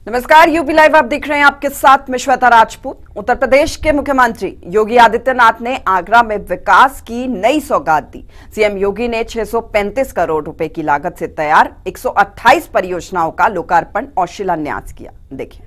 नमस्कार, UP live आप देख रहे हैं। आपके साथ मैं श्वेता राजपूत। उत्तर प्रदेश के मुख्यमंत्री योगी आदित्यनाथ ने आगरा में विकास की नई सौगात दी। सीएम योगी ने 635 करोड़ रुपए की लागत से तैयार 128 परियोजनाओं का लोकार्पण और शिलान्यास किया। देखिए।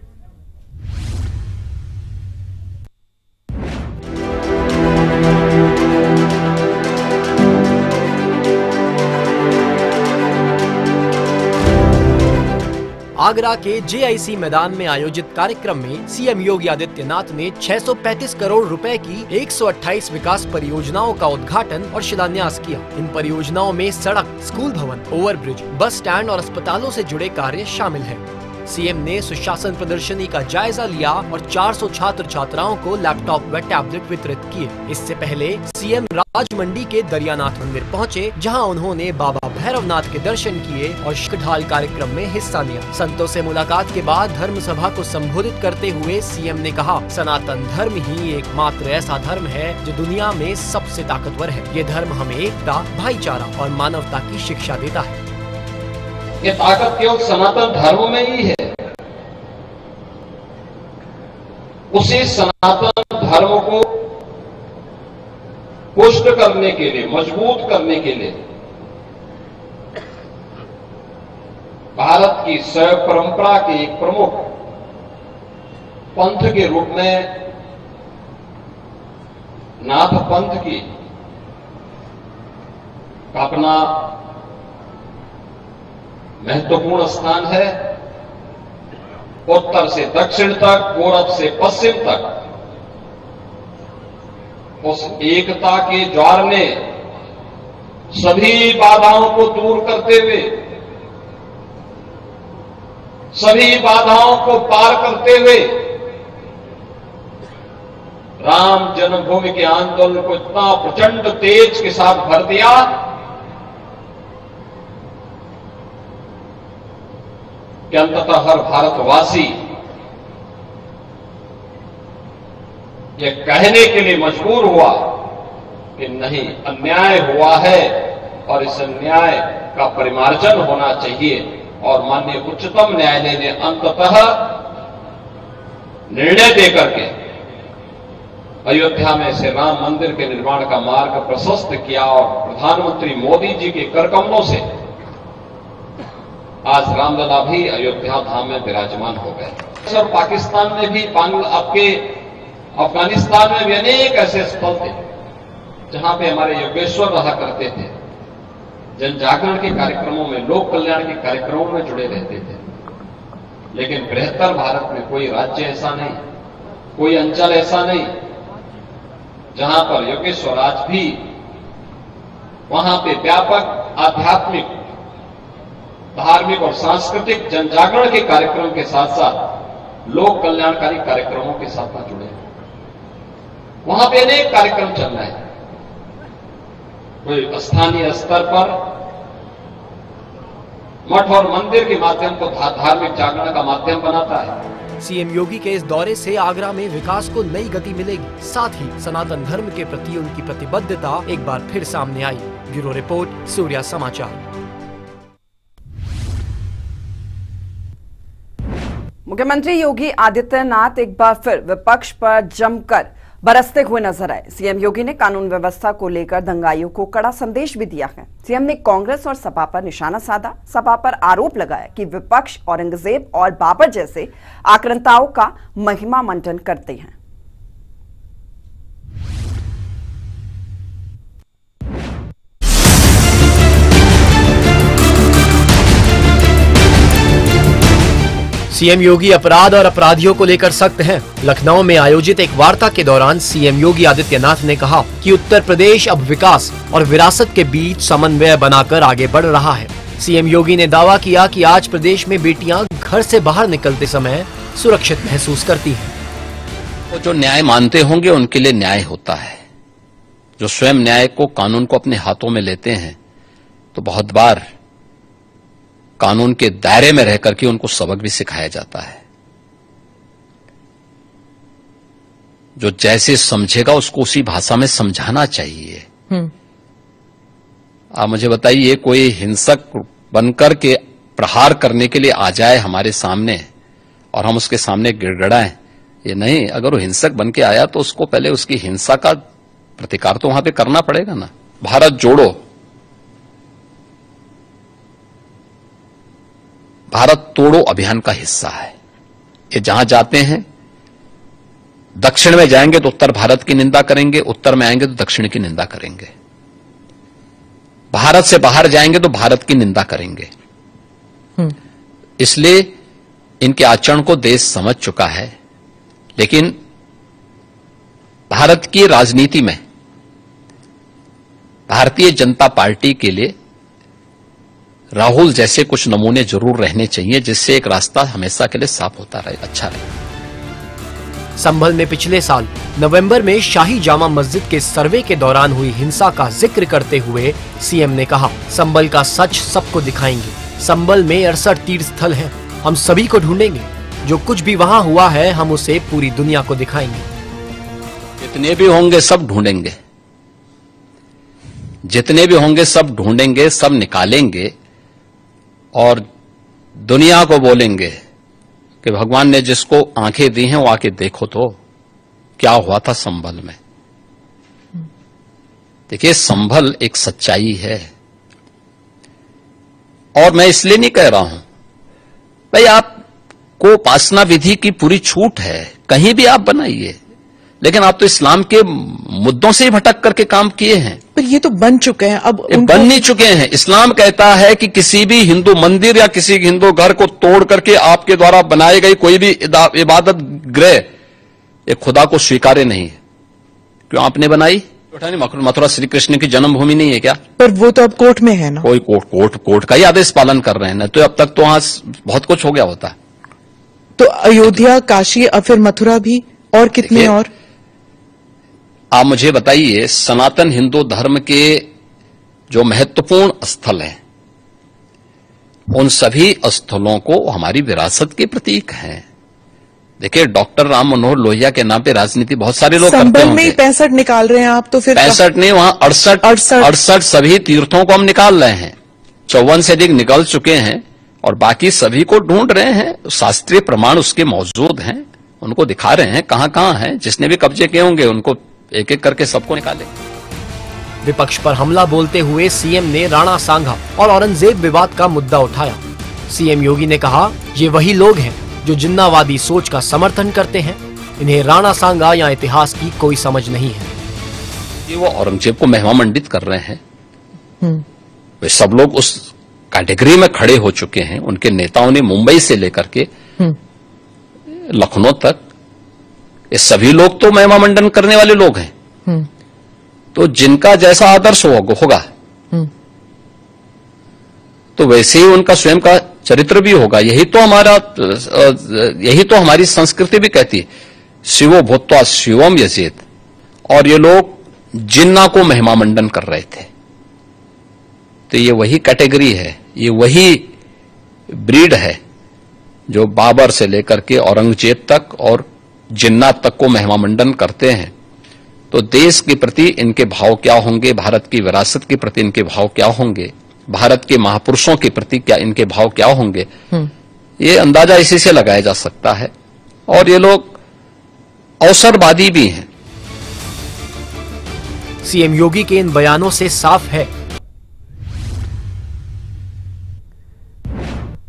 आगरा के जेआईसी मैदान में आयोजित कार्यक्रम में सीएम योगी आदित्यनाथ ने 635 करोड़ रुपए की 128 विकास परियोजनाओं का उद्घाटन और शिलान्यास किया। इन परियोजनाओं में सड़क, स्कूल भवन, ओवरब्रिज, बस स्टैंड और अस्पतालों से जुड़े कार्य शामिल हैं। सीएम ने सुशासन प्रदर्शनी का जायजा लिया और 400 छात्र छात्राओं को लैपटॉप व टैबलेट वितरित किए। इससे पहले सीएम राजमंडी के दरियानाथ मंदिर पहुंचे, जहां उन्होंने बाबा भैरवनाथ के दर्शन किए और ढाल कार्यक्रम में हिस्सा लिया। संतों से मुलाकात के बाद धर्म सभा को संबोधित करते हुए सीएम ने कहा, सनातन धर्म ही एकमात्र ऐसा धर्म है जो दुनिया में सबसे ताकतवर है। ये धर्म हमें एकता, भाईचारा और मानवता की शिक्षा देता है। ये ताकत केवल सनातन धर्म में ही है। उसी सनातन धर्म को पुष्ट करने के लिए, मजबूत करने के लिए भारत की शैव परंपरा के एक प्रमुख पंथ के रूप में नाथ पंथ की अपना महत्वपूर्ण स्थान है। उत्तर से दक्षिण तक, पूरब से पश्चिम तक उस एकता के ज्वार ने सभी बाधाओं को दूर करते हुए, सभी बाधाओं को पार करते हुए राम जन्मभूमि के आंदोलन को इतना प्रचंड तेज के साथ भर दिया कि अंततः हर भारतवासी ये कहने के लिए मजबूर हुआ कि नहीं, अन्याय हुआ है और इस अन्याय का परिमार्जन होना चाहिए। और माननीय उच्चतम न्यायालय ने अंततः निर्णय देकर के अयोध्या में से राम मंदिर के निर्माण का मार्ग प्रशस्त किया और प्रधानमंत्री मोदी जी के करकमलों से आज रामलला भी अयोध्या धाम में विराजमान हो गए। और पाकिस्तान में भी, आपके अफगानिस्तान में भी अनेक ऐसे स्थल थे जहां पे हमारे योगेश्वर रहा करते थे, जन जागरण के कार्यक्रमों में, लोक कल्याण के कार्यक्रमों में जुड़े रहते थे। लेकिन बृहत्तर भारत में कोई राज्य ऐसा नहीं, कोई अंचल ऐसा नहीं जहां पर योगेश्वर आज भी वहां पे व्यापक आध्यात्मिक, धार्मिक और सांस्कृतिक जनजागरण के कार्यक्रम के साथ साथ लोक कल्याणकारी कार्यक्रमों के साथ में जुड़े। वहां पे अनेक कार्यक्रम चल रहे हैं। कोई स्थानीय स्तर पर मठ और मंदिर के माध्यम को धार्मिक जागरण का माध्यम बनाता है। सीएम योगी के इस दौरे से आगरा में विकास को नई गति मिलेगी। साथ ही सनातन धर्म के प्रति उनकी प्रतिबद्धता एक बार फिर सामने आई। ब्यूरो रिपोर्ट, सूर्या समाचार। मुख्यमंत्री योगी आदित्यनाथ एक बार फिर विपक्ष पर जमकर बरसते हुए नजर आए। सीएम योगी ने कानून व्यवस्था को लेकर दंगाइयों को कड़ा संदेश भी दिया है। सीएम ने कांग्रेस और सपा पर निशाना साधा। सपा पर आरोप लगाया कि विपक्ष औरंगजेब और बाबर जैसे आक्रांताओं का महिमा मंडन करते हैं। सीएम योगी अपराध और अपराधियों को लेकर सख्त हैं। लखनऊ में आयोजित एक वार्ता के दौरान सीएम योगी आदित्यनाथ ने कहा कि उत्तर प्रदेश अब विकास और विरासत के बीच समन्वय बनाकर आगे बढ़ रहा है। सीएम योगी ने दावा किया कि आज प्रदेश में बेटियां घर से बाहर निकलते समय सुरक्षित महसूस करती हैं। तो जो न्याय मानते होंगे उनके लिए न्याय होता है। जो स्वयं न्याय को, कानून को अपने हाथों में लेते हैं, तो बहुत बार कानून के दायरे में रहकर के उनको सबक भी सिखाया जाता है। जो जैसे समझेगा उसको उसी भाषा में समझाना चाहिए। आप मुझे बताइए, कोई हिंसक बनकर के प्रहार करने के लिए आ जाए हमारे सामने और हम उसके सामने गिड़गिड़ाएं, ये नहीं। अगर वो हिंसक बन के आया तो उसको पहले उसकी हिंसा का प्रतिकार तो वहां पे करना पड़ेगा ना। भारत जोड़ो, भारत तोड़ो अभियान का हिस्सा है। ये जहां जाते हैं, दक्षिण में जाएंगे तो उत्तर भारत की निंदा करेंगे, उत्तर में आएंगे तो दक्षिण की निंदा करेंगे, भारत से बाहर जाएंगे तो भारत की निंदा करेंगे। इसलिए इनके आचरण को देश समझ चुका है। लेकिन भारत की राजनीति में भारतीय जनता पार्टी के लिए राहुल जैसे कुछ नमूने जरूर रहने चाहिए, जिससे एक रास्ता हमेशा के लिए साफ होता रहे, अच्छा रहे। संभल में पिछले साल नवंबर में शाही जामा मस्जिद के सर्वे के दौरान हुई हिंसा का जिक्र करते हुए सीएम ने कहा, संभल का सच सबको दिखाएंगे। संभल में 68 तीर्थ स्थल हैं, हम सभी को ढूंढेंगे। जो कुछ भी वहां हुआ है हम उसे पूरी दुनिया को दिखाएंगे। जितने भी होंगे सब ढूंढेंगे, जितने भी होंगे सब ढूंढेंगे, सब निकालेंगे और दुनिया को बोलेंगे कि भगवान ने जिसको आंखें दी हैं वो आके देखो तो क्या हुआ था संभल में। देखिए, संभल एक सच्चाई है और मैं इसलिए नहीं कह रहा हूं भाई आपको उपासना विधि की पूरी छूट है, कहीं भी आप बनाइए, लेकिन आप तो इस्लाम के मुद्दों से ही भटक करके काम किए हैं। पर ये तो बन चुके हैं, अब बन नहीं चुके हैं। इस्लाम कहता है कि किसी भी हिंदू मंदिर या किसी हिंदू घर को तोड़ करके आपके द्वारा बनाए गई कोई भी इबादत गृह ये खुदा को स्वीकार्य नहीं है। क्यों आपने बनाई? मथुरा श्री कृष्ण की जन्मभूमि नहीं है क्या? पर वो तो अब कोर्ट में है ना। कोई कोर्ट का ही आदेश पालन कर रहे हैं ना, तो अब तक तो वहां बहुत कुछ हो गया होता। तो अयोध्या, काशी और फिर मथुरा भी, और कितने और? आप मुझे बताइए, सनातन हिंदू धर्म के जो महत्वपूर्ण स्थल हैं, उन सभी स्थलों को हमारी विरासत के प्रतीक हैं। देखिए, डॉक्टर राम मनोहर लोहिया के नाम पे राजनीति बहुत सारे लोग करते होंगे। संभल में 65 निकाल रहे हैं आप, तो फिर 65 नहीं, वहां 68 सभी तीर्थों को हम निकाल रहे हैं। 54 से अधिक निकल चुके हैं और बाकी सभी को ढूंढ रहे हैं। शास्त्रीय प्रमाण उसके मौजूद हैं, उनको दिखा रहे हैं कहां कहां हैं। जिसने भी कब्जे किए होंगे उनको एक एक करके सबको निकाले। विपक्ष पर हमला बोलते हुए सीएम ने राणा सांगा और औरंगजेब विवाद का मुद्दा उठाया। सीएम योगी ने कहा, ये वही लोग हैं जो जिन्नावादी सोच का समर्थन करते हैं। इन्हें राणा सांगा या इतिहास की कोई समझ नहीं है। ये वो औरंगजेब को महिमा मंडित कर रहे हैं। वे सब लोग उस कैटेगरी में खड़े हो चुके हैं। उनके नेताओं ने मुंबई से लेकर के लखनऊ तक, ये सभी लोग तो महिमा मंडन करने वाले लोग हैं। तो जिनका जैसा आदर्श होगा तो वैसे ही उनका स्वयं का चरित्र भी होगा। यही तो हमारी संस्कृति भी कहती है, शिवो भूत्वा शिवम यजेत। और ये लोग जिन्ना को महिमा मंडन कर रहे थे। तो ये वही कैटेगरी है, ये वही ब्रीड है जो बाबर से लेकर के औरंगजेब तक और जिन्ना तक को महिमा मंडन करते हैं। तो देश के प्रति इनके भाव क्या होंगे, भारत की विरासत के प्रति इनके भाव क्या होंगे, भारत के महापुरुषों के प्रति क्या इनके भाव क्या होंगे, ये अंदाजा इसी से लगाया जा सकता है। और ये लोग अवसरवादी भी हैं। सीएम योगी के इन बयानों से साफ है।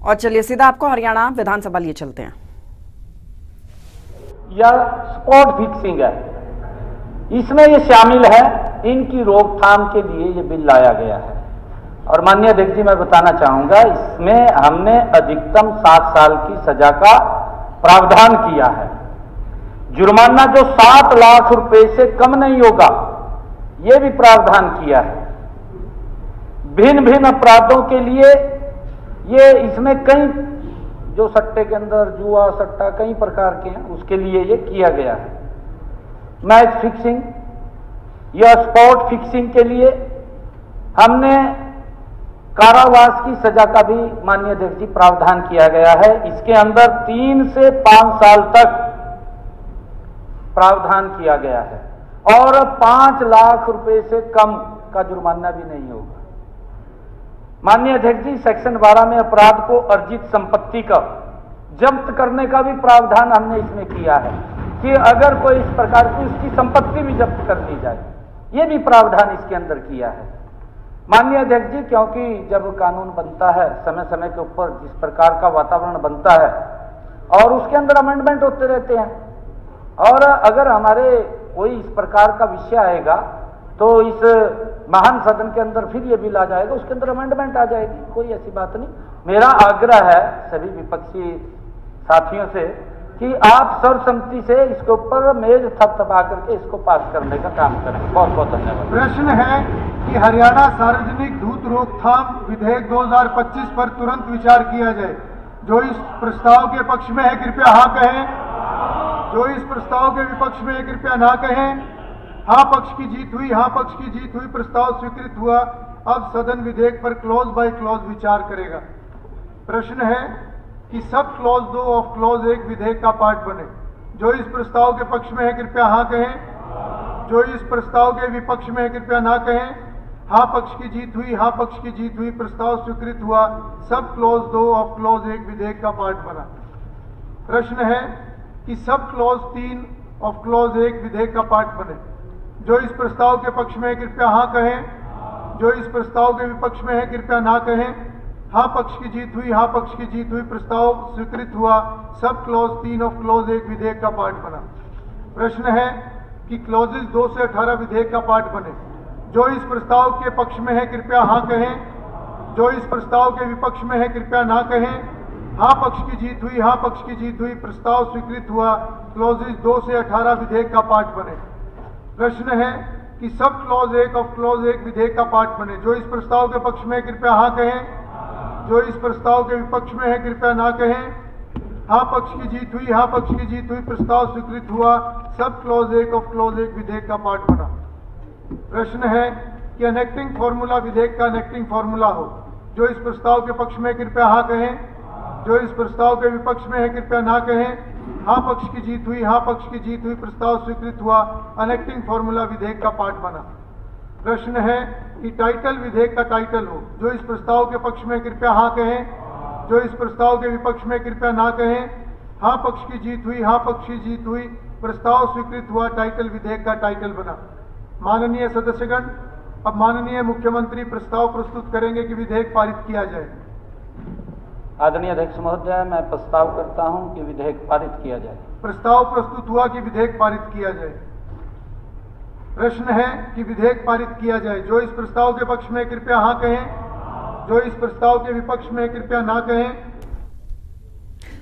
और चलिए सीधा आपको हरियाणा विधानसभा लिए चलते हैं। यह स्पॉट फिक्सिंग है, इसमें ये शामिल है। इनकी रोकथाम के लिए ये बिल लाया गया है। और माननीय अध्यक्ष जी, मैं बताना चाहूंगा, इसमें हमने अधिकतम 7 साल की सजा का प्रावधान किया है। जुर्माना जो 7 लाख रुपए से कम नहीं होगा, ये भी प्रावधान किया है। भिन्न भिन्न अपराधों के लिए ये इसमें कई, जो सट्टे के अंदर जुआ सट्टा कई प्रकार के हैं, उसके लिए ये किया गया है। मैच फिक्सिंग या स्पॉट फिक्सिंग के लिए हमने कारावास की सजा का भी माननीय अध्यक्ष जी प्रावधान किया गया है। इसके अंदर 3 से 5 साल तक प्रावधान किया गया है और 5 लाख रुपए से कम का जुर्माना भी नहीं होगा। माननीय अध्यक्ष जी, सेक्शन 12 में अपराध को अर्जित संपत्ति का जब्त करने का भी प्रावधान हमने इसमें किया है कि अगर कोई इस प्रकार की उसकी संपत्ति भी जब्त कर ली जाए, ये भी प्रावधान इसके अंदर किया है। माननीय अध्यक्ष जी, क्योंकि जब कानून बनता है समय समय के ऊपर जिस प्रकार का वातावरण बनता है और उसके अंदर अमेंडमेंट होते रहते हैं, और अगर हमारे कोई इस प्रकार का विषय आएगा तो इस महान सदन के अंदर फिर ये बिल आ जाएगा, उसके अंदर अमेंडमेंट आ जाएगी, कोई ऐसी बात नहीं। मेरा आग्रह है सभी विपक्षी साथियों से कि आप सर्वसम्मति से इसके ऊपर मेज थपथपा करके इसको पास करने का काम करें। बहुत बहुत धन्यवाद। प्रश्न है कि हरियाणा सार्वजनिक धूत रोकथाम विधेयक 2025 पर तुरंत विचार किया जाए। जो इस प्रस्ताव के पक्ष में है कृपया हाँ कहें, जो इस प्रस्ताव के विपक्ष में है कृपया ना कहें। हाँ पक्ष की जीत हुई, हाँ पक्ष की जीत हुई, प्रस्ताव स्वीकृत हुआ। अब सदन विधेयक पर क्लॉज बाय क्लॉज विचार करेगा। प्रश्न है कि सब क्लॉज 2 ऑफ क्लॉज 1 विधेयक का पार्ट बने। जो इस प्रस्ताव के पक्ष में है कृपया हाँ कहें, जो इस प्रस्ताव के विपक्ष में है कृपया ना कहें। हाँ पक्ष की जीत हुई, हाँ पक्ष की जीत हुई, प्रस्ताव स्वीकृत हुआ। सब क्लॉज 2 ऑफ क्लॉज 1 विधेयक का पार्ट बना। प्रश्न है कि सब क्लॉज 3 ऑफ क्लॉज 1 विधेयक का पार्ट बने। जो इस प्रस्ताव के पक्ष में है कृपया हाँ कहें, जो इस प्रस्ताव के विपक्ष में है कृपया ना कहें। हाँ पक्ष की जीत हुई, हाँ पक्ष की जीत हुई, प्रस्ताव स्वीकृत हुआ। सब क्लॉज 3 ऑफ क्लॉज 1 विधेयक का पार्ट बना। प्रश्न है कि क्लॉजेज 2 से 18 विधेयक का पार्ट बने। जो इस प्रस्ताव के पक्ष में है कृपया हाँ कहें, जो इस प्रस्ताव के विपक्ष में है कृपया ना कहें। हाँ पक्ष की जीत हुई, हाँ पक्ष की जीत हुई, प्रस्ताव स्वीकृत हुआ। क्लॉजेज 2 से 18 विधेयक का पार्ट बने। प्रश्न है कि सब क्लॉज 1 ऑफ क्लॉज 1 विधेयक का पार्ट बने। जो इस प्रस्ताव के पक्ष में है कृपया हाँ कहें, जो इस प्रस्ताव के विपक्ष में है कृपया ना कहें। हाँ पक्ष की जीत हुई, हाँ पक्ष की जीत हुई, प्रस्ताव स्वीकृत हुआ। सब क्लॉज 1 ऑफ क्लॉज 1 विधेयक का पार्ट बना। प्रश्न है कि अनेक्टिंग फॉर्मूला विधेयक का अनेक्टिंग फॉर्मूला हो। जो इस प्रस्ताव के पक्ष में कृपया हाँ कहें, जो इस प्रस्ताव के विपक्ष में है कृपया ना कहें। हाँ पक्ष की जीत हुई, हाँ पक्ष की जीत हुई, प्रस्ताव स्वीकृत हुआ। अनेक्टिंग फॉर्मूला विधेयक का पार्ट बना। प्रश्न है कि टाइटल विधेयक का टाइटल हो। जो इस प्रस्ताव के पक्ष में कृपया हाँ कहें, जो इस प्रस्ताव के विपक्ष में कृपया ना कहें। हाँ पक्ष की जीत हुई, हाँ पक्ष की जीत हुई, प्रस्ताव स्वीकृत हुआ। टाइटल विधेयक का टाइटल बना। माननीय सदस्यगण, अब माननीय मुख्यमंत्री प्रस्ताव प्रस्तुत करेंगे कि विधेयक पारित किया जाए। आदरणीय अध्यक्ष महोदय, मैं प्रस्ताव करता हूं कि विधेयक पारित किया जाए। प्रस्ताव प्रस्तुत हुआ कि विधेयक पारित किया जाए। प्रश्न है कि विधेयक पारित किया जाए। जो इस प्रस्ताव के पक्ष में कृपया हाँ कहें, जो इस प्रस्ताव के विपक्ष में कृपया ना कहें।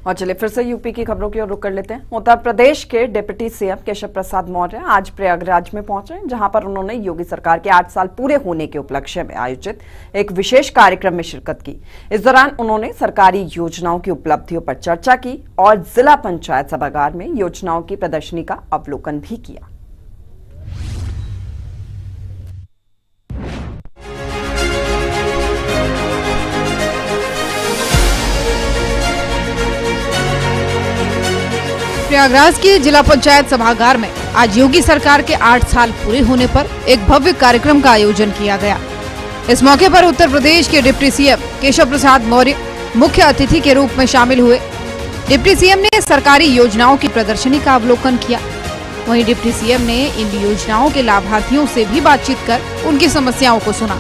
और चलिए फिर से यूपी की खबरों की ओर रुख कर लेते हैं। उत्तर प्रदेश के डिप्टी सीएम केशव प्रसाद मौर्य आज प्रयागराज में पहुंचे, जहां पर उन्होंने योगी सरकार के 8 साल पूरे होने के उपलक्ष्य में आयोजित एक विशेष कार्यक्रम में शिरकत की। इस दौरान उन्होंने सरकारी योजनाओं की उपलब्धियों पर चर्चा की और जिला पंचायत सभागार में योजनाओं की प्रदर्शनी का अवलोकन भी किया। प्रयागराज के जिला पंचायत सभागार में आज योगी सरकार के 8 साल पूरे होने पर एक भव्य कार्यक्रम का आयोजन किया गया। इस मौके पर उत्तर प्रदेश के डिप्टी सीएम केशव प्रसाद मौर्य मुख्य अतिथि के रूप में शामिल हुए। डिप्टी सीएम ने सरकारी योजनाओं की प्रदर्शनी का अवलोकन किया। वहीं डिप्टी सीएम ने इन योजनाओं के लाभार्थियों से भी बातचीत कर उनकी समस्याओं को सुना।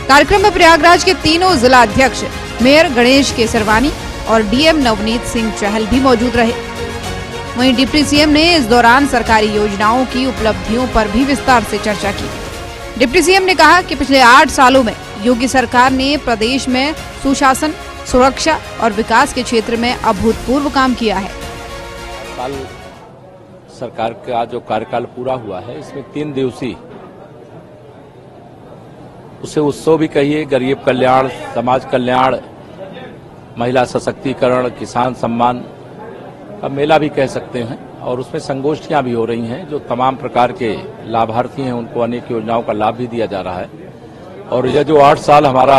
कार्यक्रम में प्रयागराज के तीनों जिला अध्यक्ष मेयर गणेश केसरवानी और डीएम नवनीत सिंह चहल भी मौजूद रहे। वहीं डिप्टी सीएम ने इस दौरान सरकारी योजनाओं की उपलब्धियों पर भी विस्तार से चर्चा की। डिप्टी सीएम ने कहा कि पिछले 8 सालों में योगी सरकार ने प्रदेश में सुशासन, सुरक्षा और विकास के क्षेत्र में अभूतपूर्व काम किया है। साल सरकार का जो कार्यकाल पूरा हुआ है, इसमें 3 दिवसीय उसे उत्सव भी कहिए, गरीब कल्याण, समाज कल्याण, महिला सशक्तिकरण, किसान सम्मान का मेला भी कह सकते हैं। और उसमें संगोष्ठियां भी हो रही हैं। जो तमाम प्रकार के लाभार्थी हैं उनको अनेक योजनाओं का लाभ भी दिया जा रहा है। और यह जो 8 साल हमारा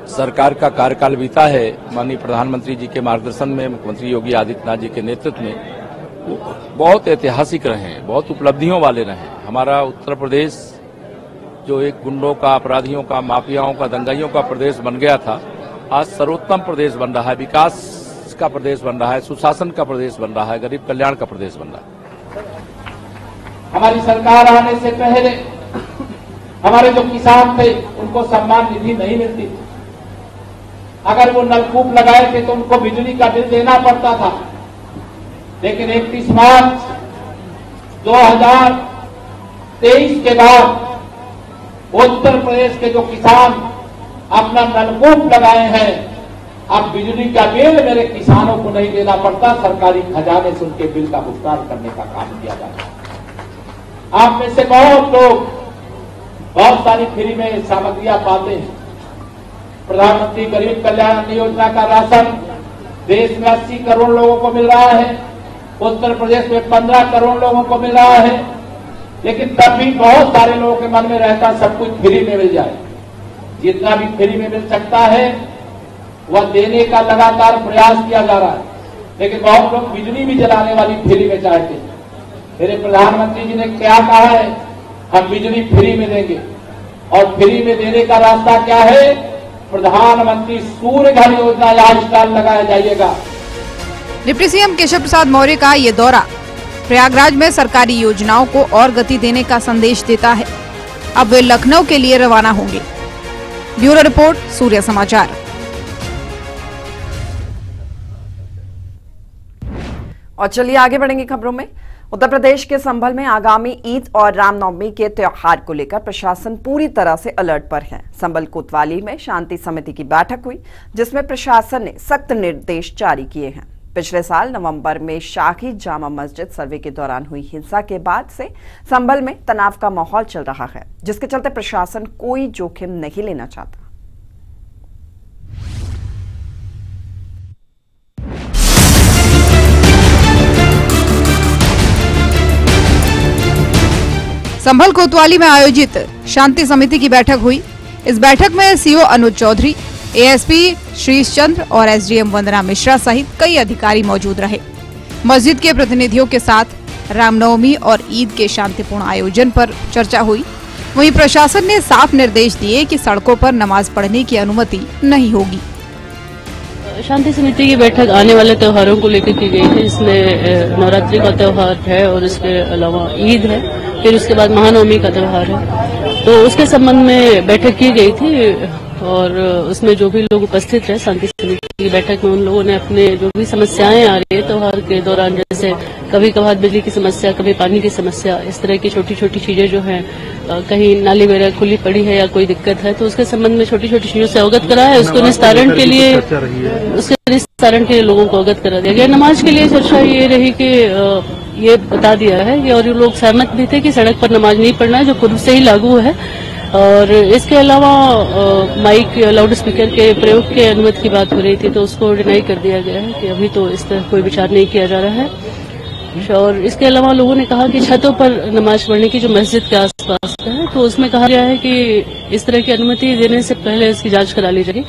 सरकार का कार्यकाल बीता है, माननीय प्रधानमंत्री जी के मार्गदर्शन में, मुख्यमंत्री योगी आदित्यनाथ जी के नेतृत्व में, बहुत ऐतिहासिक रहे हैं, बहुत उपलब्धियों वाले रहे हैं। हमारा उत्तर प्रदेश जो एक गुंडों का, अपराधियों का, माफियाओं का, दंगाइयों का प्रदेश बन गया था, आज सर्वोत्तम प्रदेश बन रहा है। विकास का प्रदेश बन रहा है, सुशासन का प्रदेश बन रहा है, गरीब कल्याण का प्रदेश बन रहा है। हमारी सरकार आने से पहले हमारे जो किसान थे उनको सम्मान निधि नहीं मिलती थी। अगर वो नलकूप लगाए थे तो उनको बिजली का बिल देना पड़ता था। लेकिन 31 मार्च 2023 के बाद उत्तर प्रदेश के जो किसान अपना नलकूप लगाए हैं, अब बिजली का बिल मेरे किसानों को नहीं देना पड़ता, सरकारी खजाने से उनके बिल का भुगतान करने का काम किया जाता है। आप में से बहुत लोग बहुत सारी फ्री में सामग्रियां पाते हैं। प्रधानमंत्री गरीब कल्याण योजना का राशन देश में 80 करोड़ लोगों को मिल रहा है, उत्तर प्रदेश में 15 करोड़ लोगों को मिल रहा है। लेकिन तब भी बहुत सारे लोगों के मन में रहता सब कुछ फ्री में मिल जाए। जितना भी फ्री में मिल सकता है वह देने का लगातार प्रयास किया जा रहा है, लेकिन बहुत लोग बिजली भी जलाने वाली फ्री में चाहते हैं। मेरे प्रधानमंत्री जी ने क्या कहा है, हम बिजली फ्री में देंगे, और फ्री में देने का रास्ता क्या है, प्रधानमंत्री सूर्य घर योजना या स्टॉल लगाया जाइएगा। डिप्टी सीएम केशव प्रसाद मौर्य का ये दौरा प्रयागराज में सरकारी योजनाओं को और गति देने का संदेश देता है। अब वे लखनऊ के लिए रवाना होंगे। ब्यूरो रिपोर्ट, सूर्य समाचार। और चलिए आगे बढ़ेंगे खबरों में। उत्तर प्रदेश के संभल में आगामी ईद और रामनवमी के त्योहार को लेकर प्रशासन पूरी तरह से अलर्ट पर है। संभल कोतवाली में शांति समिति की बैठक हुई, जिसमें प्रशासन ने सख्त निर्देश जारी किए हैं। पिछले साल नवंबर में शाही जामा मस्जिद सर्वे के दौरान हुई हिंसा के बाद से संभल में तनाव का माहौल चल रहा है, जिसके चलते प्रशासन कोई जोखिम नहीं लेना चाहता। संभल कोतवाली में आयोजित शांति समिति की बैठक हुई। इस बैठक में सीओ अनुज चौधरी, एएसपी श्रीश चंद्र और एसडीएम वंदना मिश्रा सहित कई अधिकारी मौजूद रहे। मस्जिद के प्रतिनिधियों के साथ रामनवमी और ईद के शांतिपूर्ण आयोजन पर चर्चा हुई। वहीं प्रशासन ने साफ निर्देश दिए कि सड़कों पर नमाज पढ़ने की अनुमति नहीं होगी। शांति समिति की बैठक आने वाले त्योहारों को लेकर की गई थी, जिसमें नवरात्रि का त्योहार है और इसके अलावा ईद है, फिर उसके बाद महानवमी का त्योहार है। तो उसके संबंध में बैठक की गई थी और उसमें जो भी लोग उपस्थित रहे शांति समिति की बैठक में, उन लोगों ने अपने जो भी समस्याएं आ रही है त्योहार के दौरान, जैसे कभी कभार बिजली की समस्या, कभी पानी की समस्या, इस तरह की छोटी छोटी चीजें जो हैं, कहीं नाली वगैरह खुली पड़ी है या कोई दिक्कत है, तो उसके संबंध में छोटी छोटी चीजों से अवगत करा है। उसके निस्तारण के लिए लोगों को अवगत करा दिया गया। नमाज के लिए चर्चा ये रही कि ये बता दिया है कि, और ये लोग सहमत भी थे कि सड़क पर नमाज नहीं पढ़ना है, जो पूर्व से ही लागू है। और इसके अलावा माइक लाउड स्पीकर के प्रयोग के अनुमति की बात हो रही थी, तो उसको डिनाई कर दिया गया है कि अभी तो इस तरह कोई विचार नहीं किया जा रहा है। और इसके अलावा लोगों ने कहा कि छतों पर नमाज पढ़ने की जो मस्जिद के आसपास है, तो उसमें कहा गया है कि इस तरह की अनुमति देने से पहले इसकी जांच करा ली जाएगी।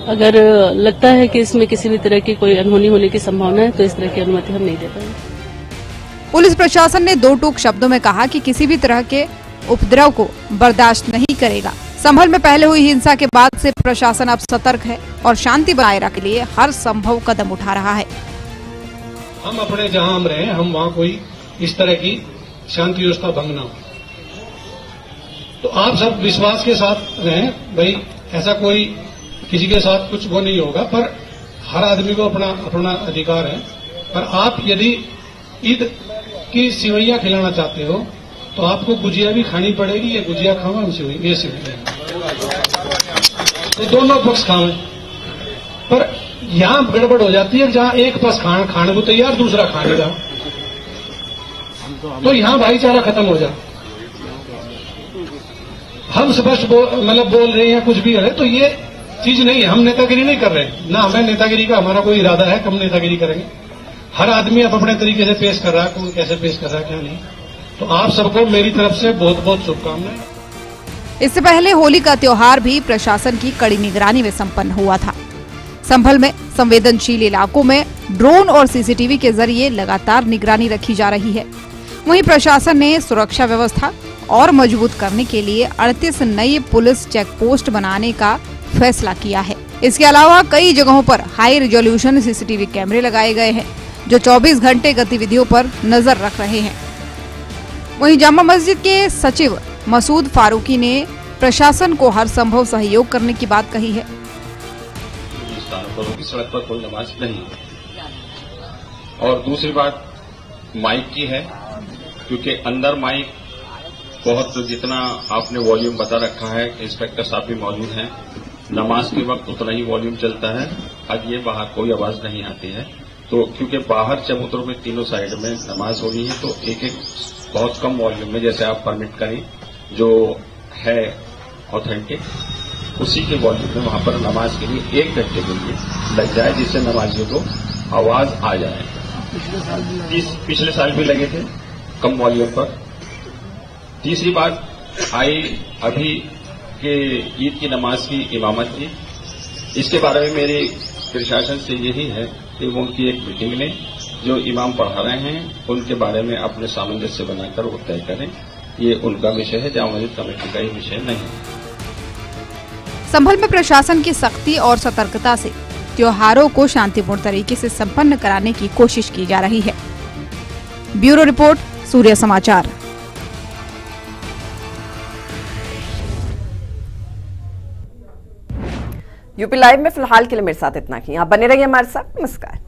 अगर लगता है कि इसमें किसी भी तरह की कोई अनहोनी होने की संभावना है, तो इस तरह की अनुमति हम नहीं दे पाएंगे। पुलिस प्रशासन ने दो टूक शब्दों में कहा कि किसी भी तरह के उपद्रव को बर्दाश्त नहीं करेगा। संभल में पहले हुई हिंसा के बाद से प्रशासन अब सतर्क है और शांति बनाए रखने के लिए हर संभव कदम उठा रहा है। हम अपने जहां हम रहे, हम वहां कोई इस तरह की शांति व्यवस्था भंग ना हो, तो आप सब विश्वास के साथ रहें। भाई ऐसा कोई किसी के साथ कुछ वो नहीं होगा, पर हर आदमी को अपना अपना अधिकार है। पर आप यदि ईद की सिवैयां खिलाना चाहते हो, तो आपको गुजिया भी खानी पड़ेगी। ये गुजिया खाओ, हम ये सिवैया, तो दोनों पक्ष खाओ। पर यहां गड़बड़ हो जाती है, जहां एक पक्ष खाने को तैयार, दूसरा खाने का, तो यहां भाईचारा खत्म हो जाए। हम स्पष्ट मतलब बोल रहे हैं, कुछ भी है, तो ये चीज नहीं है। हम नेतागिरी नहीं कर रहे हैं, ना हमें नेतागिरी का हमारा कोई इरादा है, कम नेतागिरी करेंगे। हर आदमी अपने तरीके से पेश कर रहा है, कौन कैसे पेश कर रहा है क्या नहीं। तो आप सबको मेरी तरफ से बहुत बहुत शुभकामनाएं। इससे पहले होली का त्योहार भी प्रशासन की कड़ी निगरानी में संपन्न हुआ था। संभल में संवेदनशील इलाकों में ड्रोन और सीसीटीवी के जरिए लगातार निगरानी रखी जा रही है। वहीं प्रशासन ने सुरक्षा व्यवस्था और मजबूत करने के लिए 38 नई पुलिस चेक पोस्ट बनाने का फैसला किया है। इसके अलावा कई जगहों पर हाई रिजोल्यूशन सीसीटीवी कैमरे लगाए गए हैं जो 24 घंटे गतिविधियों पर नजर रख रहे हैं। वहीं जामा मस्जिद के सचिव मसूद फारूकी ने प्रशासन को हर संभव सहयोग करने की बात कही है। सड़क पर कोई नमाज नहीं, और दूसरी बात माइक की है, क्योंकि अंदर माइक बहुत जितना आपने वॉल्यूम बता रखा है, इंस्पेक्टर साहब भी मौजूद हैं, नमाज के वक्त उतना ही वॉल्यूम चलता है। अब ये बाहर कोई आवाज नहीं आती है, तो क्योंकि बाहर चबूतरों में तीनों साइड में नमाज होनी है, तो एक एक बहुत कम वॉल्यूम में, जैसे आप परमिट करें जो है ऑथेंटिक, उसी के वॉल्यूम में वहां पर नमाज के लिए 1 घंटे के लिए लग जाए, जिससे नमाजियों को आवाज आ जाए। पिछले साल भी लगे थे कम वॉल्यूम पर। तीसरी बात आई अभी के ईद की नमाज की इमामत की, इसके बारे में मेरी प्रशासन से यही है कि वो उनकी एक मीटिंग लें, जो इमाम पढ़ा रहे हैं उनके बारे में अपने सामंजस्य बनाकर वो तय करें। ये उनका विषय है, जामा मस्जिद कमेटी का ही विषय नहीं। संभल में प्रशासन की सख्ती और सतर्कता से त्योहारों को शांतिपूर्ण तरीके से संपन्न कराने की कोशिश की जा रही है। ब्यूरो रिपोर्ट, सूर्य समाचार। यूपी लाइव में फिलहाल के लिए मेरे साथ इतना ही। आप बने रहिए हमारे साथ। नमस्कार।